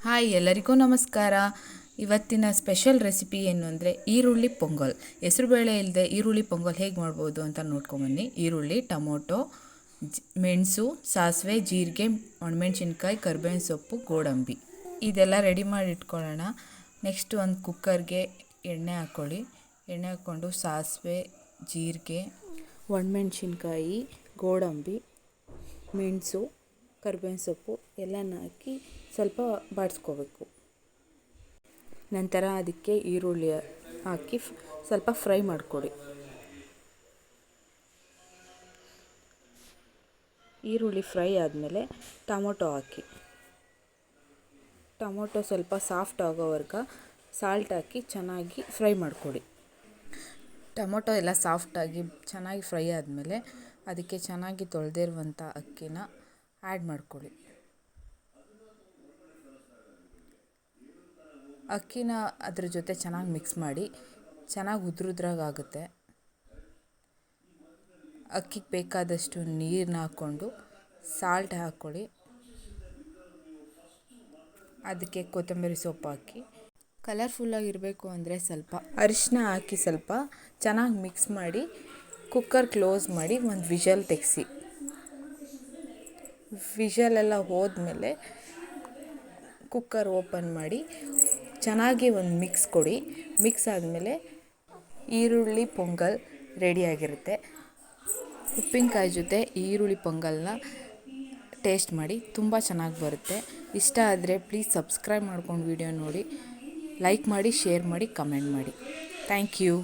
Hi ಎಲ್ಲರಿಗೂ ನಮಸ್ಕಾರ. ಇವತ್ತಿನ ಸ್ಪೆಷಲ್ ರೆಸಿಪಿ ಏನು ಅಂದರೆ ಈರುಳ್ಳಿ ಪೊಂಗಲ್. ಹೆಸರುಬೇಳೆ ಇಲ್ಲದೆ ಈರುಳ್ಳಿ ಪೊಂಗಲ್ ಹೇಗೆ ಮಾಡ್ಬೋದು ಅಂತ ನೋಡ್ಕೊಂಬನ್ನಿ. ಈರುಳ್ಳಿ, ಟೊಮೊಟೊ, ಮೆಣಸು, ಸಾಸಿವೆ, ಜೀರಿಗೆ, ಒಣಮೆಣ್ಸಿನ್ಕಾಯಿ, ಕರಿಬೇವಿನ ಸೊಪ್ಪು, ಗೋಡಂಬಿ ಇದೆಲ್ಲ ರೆಡಿ ಮಾಡಿ ಇಟ್ಕೊಳ್ಳೋಣ. ನೆಕ್ಸ್ಟ್ ಒಂದು ಕುಕ್ಕರ್ಗೆ ಎಣ್ಣೆ ಹಾಕ್ಕೊಳ್ಳಿ. ಎಣ್ಣೆ ಹಾಕ್ಕೊಂಡು ಸಾಸಿವೆ, ಜೀರಿಗೆ, ಒಣಮೆಣ್ಸಿನ್ಕಾಯಿ, ಗೋಡಂಬಿ, ಮೆಣಸು, ಕರಿಬೇವಿನ ಸೊಪ್ಪು ಎಲ್ಲನ ಹಾಕಿ ಸ್ವಲ್ಪ ಬಾಡಿಸ್ಕೋಬೇಕು. ನಂತರ ಅದಕ್ಕೆ ಈರುಳ್ಳಿ ಹಾಕಿ ಸ್ವಲ್ಪ ಫ್ರೈ ಮಾಡಿಕೊಡಿ. ಈರುಳ್ಳಿ ಫ್ರೈ ಆದಮೇಲೆ ಟೊಮೊಟೊ ಹಾಕಿ. ಟೊಮೊಟೊ ಸ್ವಲ್ಪ ಸಾಫ್ಟ್ ಆಗೋವರೆಗೆ ಸಾಲ್ಟ್ ಹಾಕಿ ಚೆನ್ನಾಗಿ ಫ್ರೈ ಮಾಡಿಕೊಡಿ. ಟೊಮೊಟೊ ಎಲ್ಲ ಸಾಫ್ಟಾಗಿ ಚೆನ್ನಾಗಿ ಫ್ರೈ ಆದಮೇಲೆ ಅದಕ್ಕೆ ಚೆನ್ನಾಗಿ ತೊಳೆದಿರುವಂಥ ಅಕ್ಕಿನ ಆ್ಯಡ್ ಮಾಡ್ಕೊಳ್ಳಿ. ಅಕ್ಕಿನ ಅದ್ರ ಜೊತೆ ಚೆನ್ನಾಗಿ ಮಿಕ್ಸ್ ಮಾಡಿ ಚೆನ್ನಾಗಿ ಉದ್ರುದ್ರಾಗುತ್ತೆ. ಅಕ್ಕಿಗೆ ಬೇಕಾದಷ್ಟು ನೀರನ್ನ ಹಾಕ್ಕೊಂಡು ಸಾಲ್ಟ್ ಹಾಕ್ಕೊಳ್ಳಿ. ಅದಕ್ಕೆ ಕೊತ್ತಂಬರಿ ಸೊಪ್ಪು ಹಾಕಿ ಕಲರ್ಫುಲ್ಲಾಗಿರಬೇಕು ಅಂದರೆ ಸ್ವಲ್ಪ ಅರಿಶಿನ ಹಾಕಿ ಸ್ವಲ್ಪ ಚೆನ್ನಾಗಿ ಮಿಕ್ಸ್ ಮಾಡಿ ಕುಕ್ಕರ್ ಕ್ಲೋಸ್ ಮಾಡಿ ಒಂದು ವಿಷಲ್ ತೆಗೆಸಿ. ವಿಷಲೆಲ್ಲ ಹೋದ್ಮೇಲೆ ಕುಕ್ಕರ್ ಓಪನ್ ಮಾಡಿ ಚೆನ್ನಾಗಿ ಒಂದು ಮಿಕ್ಸ್ ಕೊಡಿ. ಮಿಕ್ಸ್ ಆದಮೇಲೆ ಈರುಳ್ಳಿ ಪೊಂಗಲ್ ರೆಡಿಯಾಗಿರುತ್ತೆ. ಉಪ್ಪಿನಕಾಯಿ ಜೊತೆ ಈರುಳ್ಳಿ ಪೊಂಗಲ್ನ ಟೇಸ್ಟ್ ಮಾಡಿ, ತುಂಬ ಚೆನ್ನಾಗಿ ಬರುತ್ತೆ. ಇಷ್ಟ ಆದರೆ ಪ್ಲೀಸ್ ಸಬ್ಸ್ಕ್ರೈಬ್ ಮಾಡ್ಕೊಂಡು ವಿಡಿಯೋ ನೋಡಿ, ಲೈಕ್ ಮಾಡಿ, ಶೇರ್ ಮಾಡಿ, ಕಮೆಂಟ್ ಮಾಡಿ. Thank you.